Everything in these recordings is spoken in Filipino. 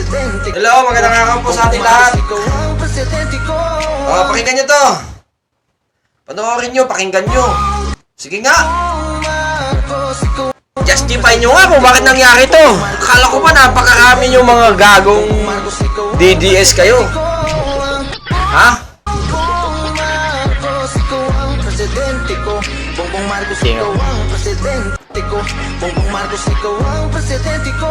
Hello, magandang araw po sa ating lahat. Pakinggan nyo to. Panoorin nyo, pakinggan nyo. Sige nga. Justify nyo nga kung bakit nangyari to. Akala ko pa napakarami yung mga gagong DDS kayo. Ha? Bongbong Marcos, ikaw ang presidente ko. Bongbong Marcos, ikaw ang presidente ko.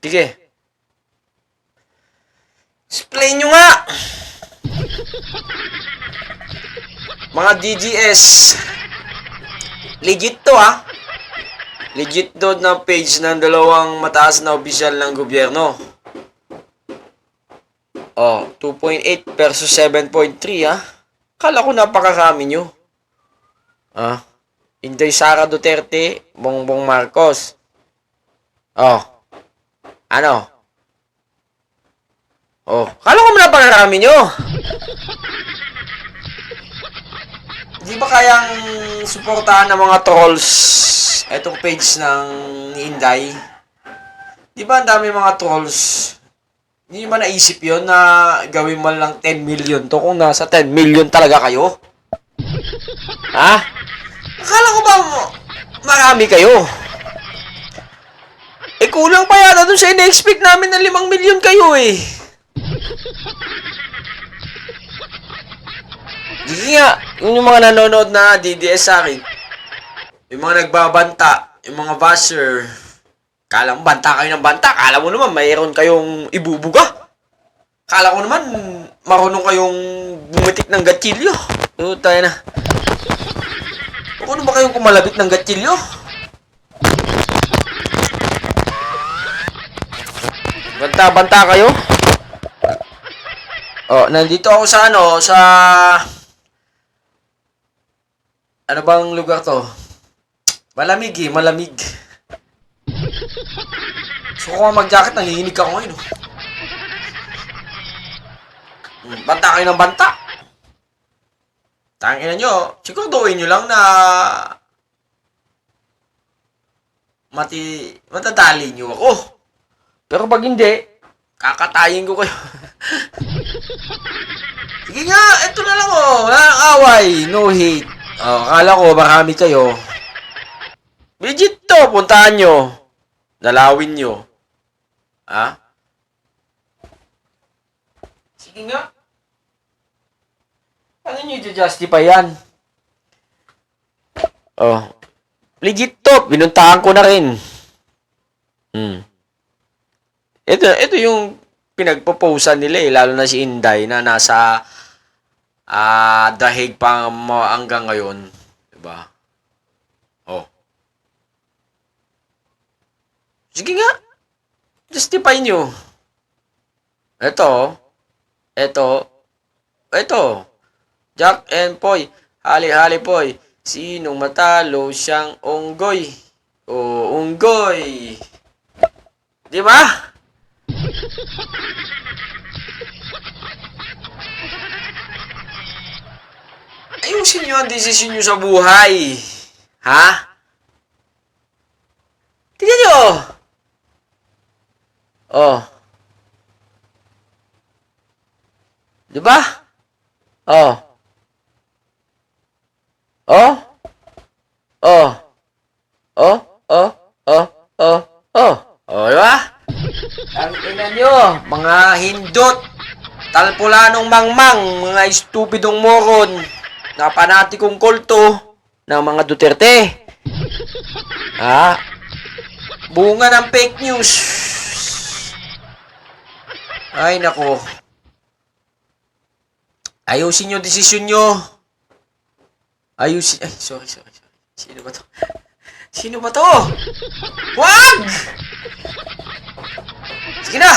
Sige. Explain nyo nga. Mga DGS. Legit to ha. Legit to na page ng dalawang mataas na opisyal ng gobyerno. 2.8 versus 7.3 ha. Kala ko napakarami nyo. Inday Sara Duterte, Bongbong Marcos. Ano? Kala ko napakarami nyo. Di ba kayang suportahan ng mga trolls etong page ng ni Inday? Di ba ang dami mga trolls? Hindi ba naisip yun na gawin mo lang 10 million to kung nasa 10 million talaga kayo? Ha? Akala ko ba marami kayo? Kulang pa yata dun sa ina-expect namin na 5 million kayo eh. Sige nga, yung mga nanonood na DDS sa akin, yung mga nagbabanta, yung mga basher, kala mo banta kayo ng banta, kala mo naman mayroon kayong ibubuga. Kala ko naman marunong kayong bumitik ng gatsilyo. Tayo na. Ano ba kayong kumalabit ng gatsilyo? Banta-banta kayo? Nandito ako sa ano bang lugar to? Malamig eh, malamig. So kung mag-jacket, nanginginig ako ngayon. Banta kayo ng banta. Tangina nyo, siguraduhin nyo lang na matadali nyo ako. Pero pag hindi, kakatayin ko kayo. Sige nga, ito na lang walang away, no hate. Akala ko marami kayo. Legit to, puntahan nyo. Dalawin nyo. Ha? Sige nga. Ano nyo i-justify yan? Legit to, binuntahan ko na rin. Ito yung pinagpo-posan nila eh, lalo na si Inday na nasa dahig pa hanggang ngayon, 'di ba? Sige nga. Justify nyo. Ito. Jack and Poy. Hali-hali Poy. Sinong matalo siyang unggoy? Unggoy. Di ba? Ayusin nyo ang desisyon nyo sa buhay. Ha? Tingnan nyo. Diba? Diba? Ang ina nyo, mga hindot, talpulanong mangmang, mga estupidong moron, na panatikong kulto ng mga Duterte. Bunga ng fake news. Ay, nako. Ayusin yung desisyon nyo. Ayusin. Ay, sorry. Sino ba to? Sino ba to? Wag! Sige na!